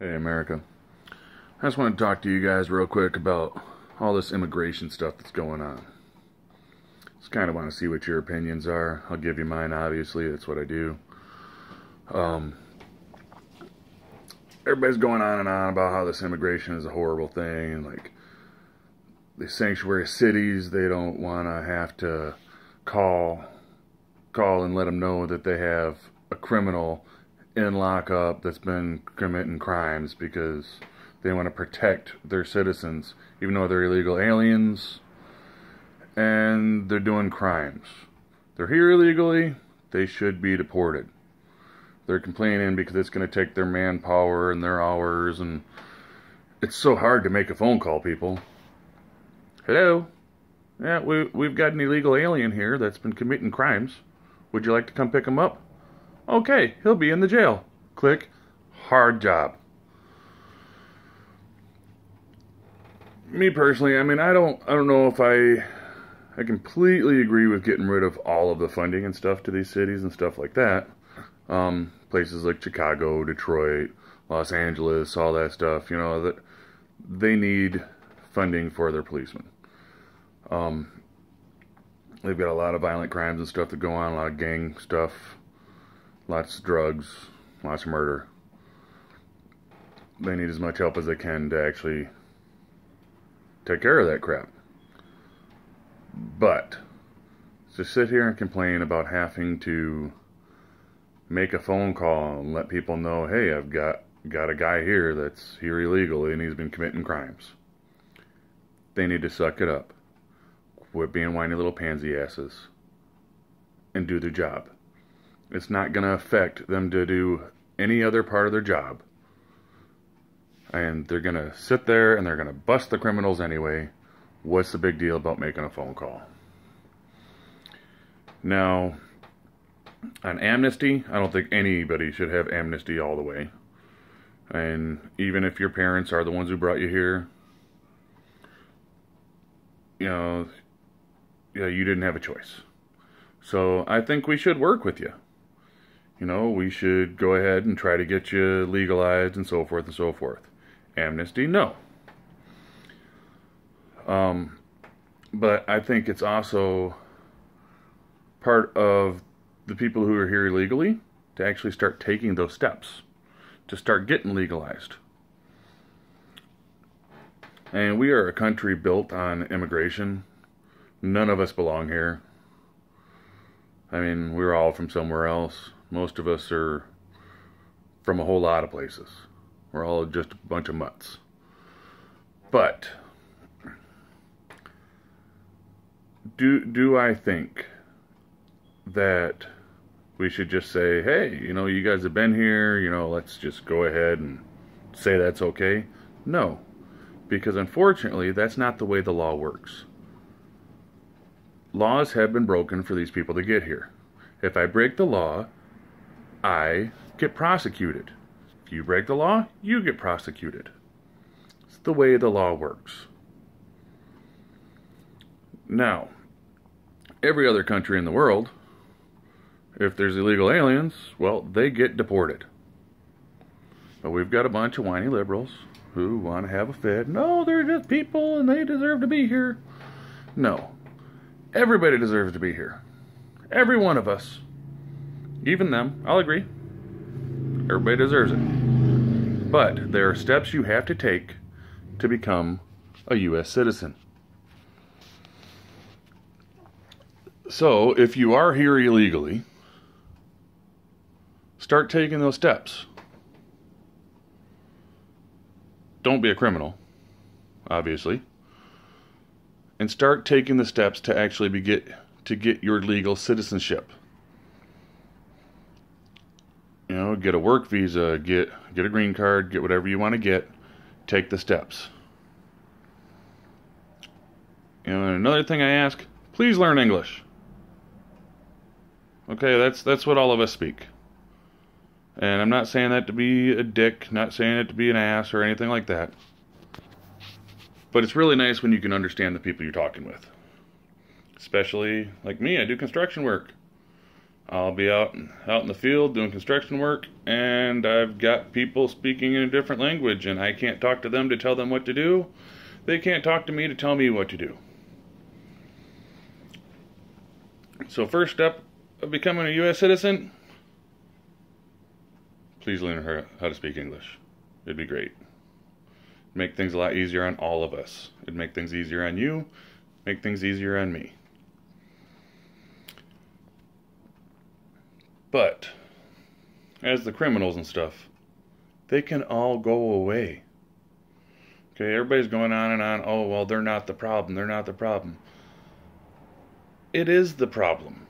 Hey America, I just want to talk to you guys real quick about all this immigration stuff that's going on. Just kind of want to see what your opinions are. I'll give you mine, obviously, that's what I do. Everybody's going on and on about how this immigration is a horrible thing, and like the sanctuary cities, they don't want to have to call and let them know that they have a criminal in lockup that's been committing crimes because they want to protect their citizens, even though they're illegal aliens and they're doing crimes. They're here illegally, they should be deported. They're complaining because it's going to take their manpower and their hours, and it's so hard to make a phone call, people. Hello? Yeah, we've got an illegal alien here that's been committing crimes. Would you like to come pick him up? Okay, he'll be in the jail. Click. Hard job. Me personally, I mean, I don't know if I completely agree with getting rid of all of the funding and stuff to these cities and stuff like that. Places like Chicago, Detroit, Los Angeles, all that stuff, you know, that they need funding for their policemen. They've got a lot of violent crimes and stuff that go on, a lot of gang stuff, lots of drugs, lots of murder. They need as much help as they can to actually take care of that crap. But to sit here and complain about having to make a phone call and let people know, hey, I've got a guy here that's here illegally and he's been committing crimes. They need to suck it up. Quit being whiny little pansy asses and do their job. It's not going to affect them to do any other part of their job. And they're going to sit there and they're going to bust the criminals anyway. What's the big deal about making a phone call? Now, on amnesty, I don't think anybody should have amnesty all the way. And even if your parents are the ones who brought you here, you know, yeah, you didn't have a choice. So I think we should work with you. You know, we should go ahead and try to get you legalized and so forth and so forth. Amnesty, no. But I think it's also part of the people who are here illegally to actually start taking those steps to start getting legalized. And we are a country built on immigration. None of us belong here. I mean, we're all from somewhere else. Most of us are from a whole lot of places. We're all just a bunch of mutts. But do I think that we should just say, hey, you know, you guys have been here, you know, let's just go ahead and say that's okay? No, because unfortunately, that's not the way the law works. Laws have been broken for these people to get here. If I break the law, I get prosecuted. If you break the law, you get prosecuted. It's the way the law works. Now, every other country in the world, if there's illegal aliens, well, they get deported. But we've got a bunch of whiny liberals who want to have a fit. No, they're just people and they deserve to be here. No. Everybody deserves to be here. Every one of us. Even them. I'll agree. Everybody deserves it. But there are steps you have to take to become a U.S. citizen. So, if you are here illegally, start taking those steps. Don't be a criminal, obviously. And start taking the steps to actually get your legal citizenship. You know, get a work visa, get a green card, get whatever you want to get. Take the steps. You know, and another thing I ask, please learn English. Okay, that's what all of us speak. And I'm not saying that to be a dick, not saying it to be an ass or anything like that. But it's really nice when you can understand the people you're talking with. Especially, like me, I do construction work. I'll be out in the field doing construction work, and I've got people speaking in a different language, and I can't talk to them to tell them what to do. They can't talk to me to tell me what to do. So first step of becoming a U.S. citizen, please learn how to speak English. It'd be great. Make things a lot easier on all of us. It'd make things easier on you, make things easier on me. But as the criminals and stuff, they can all go away. Okay, everybody's going on and on. Oh, well, they're not the problem. They're not the problem. It is the problem.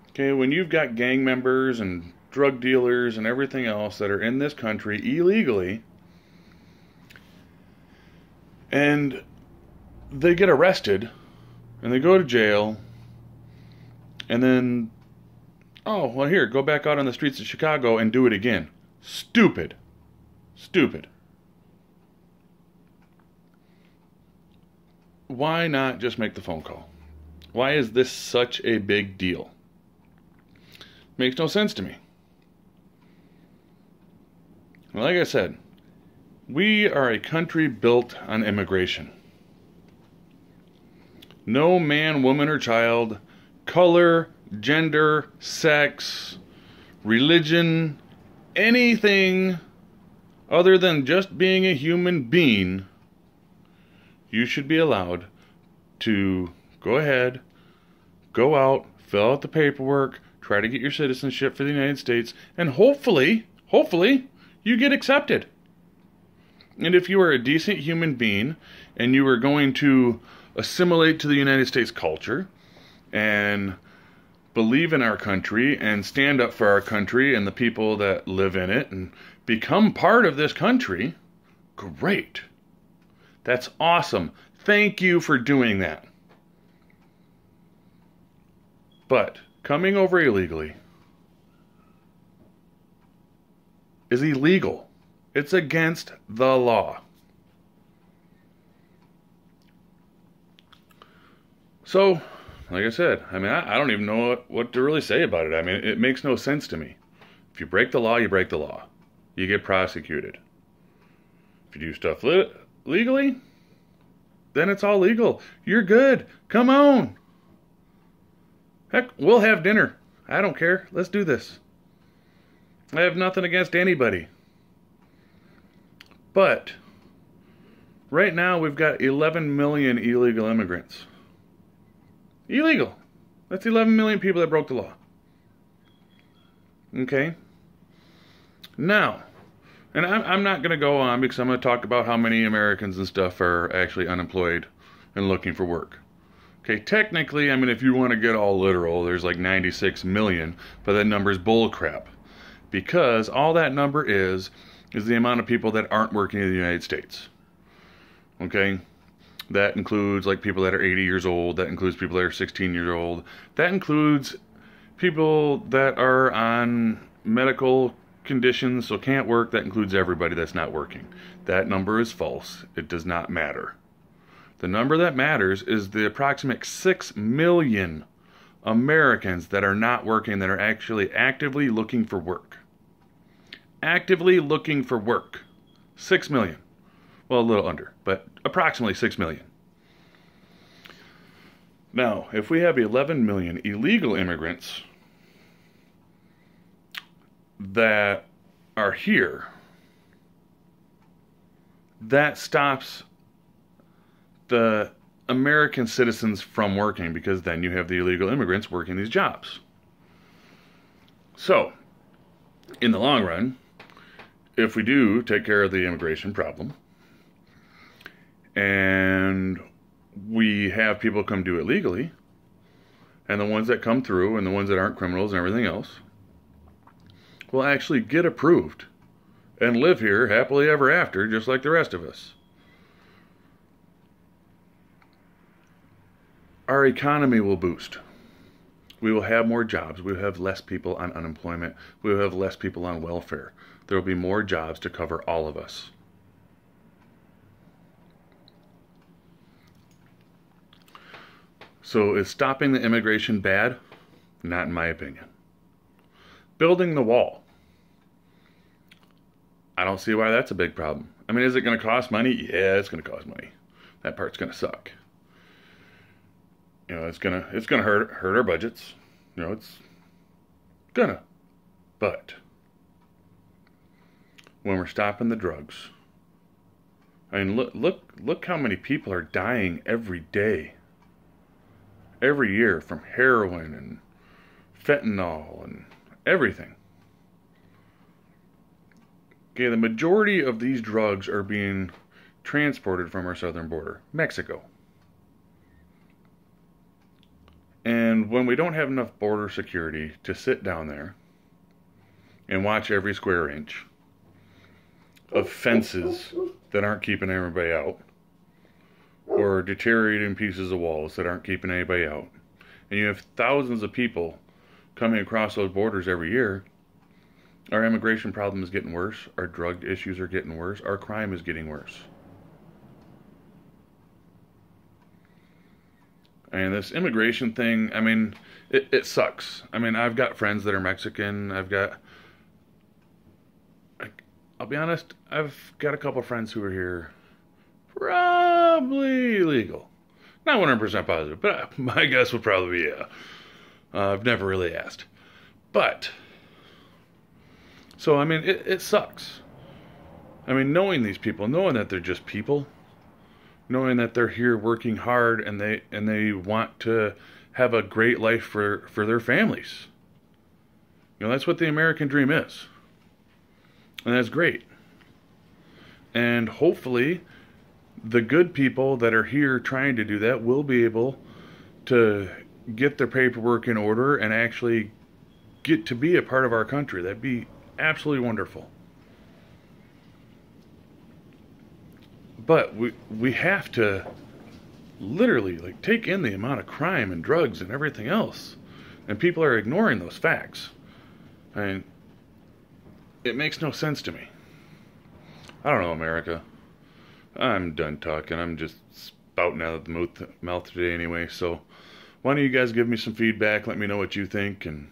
Okay, when you've got gang members and drug dealers and everything else that are in this country illegally, and they get arrested, and they go to jail, and then, oh, well, here, go back out on the streets of Chicago and do it again. Stupid. Stupid. Why not just make the phone call? Why is this such a big deal? Makes no sense to me. Like I said, we are a country built on immigration. No man, woman, or child, color, gender, sex, religion, anything other than just being a human being, you should be allowed to go ahead, go out, fill out the paperwork, try to get your citizenship for the United States, and hopefully, you get accepted. And if you are a decent human being and you are going to assimilate to the United States culture and believe in our country and stand up for our country and the people that live in it and become part of this country, great. That's awesome. Thank you for doing that. But coming over illegally is illegal. It's against the law. So, like I said, I mean, I don't even know what to really say about it. I mean, it makes no sense to me. If you break the law, you break the law. You get prosecuted. If you do stuff legally, then it's all legal. You're good. Come on. Heck, we'll have dinner. I don't care. Let's do this. I have nothing against anybody. But right now we've got 11 million illegal immigrants. Illegal. That's 11 million people that broke the law. Okay? Now, and I'm not going to go on because I'm going to talk about how many Americans and stuff are actually unemployed and looking for work. Okay, technically, I mean, if you want to get all literal, there's like 96 million, but that number's bullcrap. Because all that number is the amount of people that aren't working in the United States. Okay? That includes like people that are 80 years old. That includes people that are 16 years old. That includes people that are on medical conditions, so can't work. That includes everybody that's not working. That number is false. It does not matter. The number that matters is the approximate 6 million Americans that are not working, that are actually actively looking for work. Actively looking for work. 6 million. Well, a little under, but approximately 6 million. Now, if we have 11 million illegal immigrants that are here, that stops the American citizens from working, because then you have the illegal immigrants working these jobs. So, in the long run, if we do take care of the immigration problem, and we have people come do it legally, and the ones that come through and the ones that aren't criminals and everything else will actually get approved and live here happily ever after, just like the rest of us. Our economy will boost. We will have more jobs. We will have less people on unemployment. We will have less people on welfare. There will be more jobs to cover all of us. So is stopping the immigration bad? Not in my opinion. Building the wall. I don't see why that's a big problem. I mean, is it going to cost money? Yeah, it's going to cost money. That part's going to suck. You know, it's gonna hurt our budgets. You know, it's gonna. But when we're stopping the drugs, I mean, look how many people are dying every day, every year from heroin and fentanyl and everything. Okay, the majority of these drugs are being transported from our southern border, Mexico. And when we don't have enough border security to sit down there and watch every square inch of fences that aren't keeping everybody out, or deteriorating pieces of walls that aren't keeping anybody out, and you have thousands of people coming across those borders every year, our immigration problem is getting worse, our drug issues are getting worse, our crime is getting worse. And this immigration thing, I mean, it sucks. I mean, I've got friends that are Mexican. I'll be honest, I've got a couple of friends who are here probably legal. Not 100% positive, but my guess would probably be yeah. I've never really asked. But, so, I mean, it sucks. I mean, knowing these people, knowing that they're just people, knowing that they're here working hard and they want to have a great life for their families. You know, that's what the American dream is. And that's great. And hopefully the good people that are here trying to do that will be able to get their paperwork in order and actually get to be a part of our country. That'd be absolutely wonderful. But we have to literally like take in the amount of crime and drugs and everything else. And people are ignoring those facts. I mean, it makes no sense to me. I don't know, America. I'm done talking. I'm just spouting out of the mouth today anyway. So why don't you guys give me some feedback? Let me know what you think. And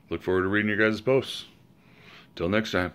look forward to reading your guys' posts. Till next time.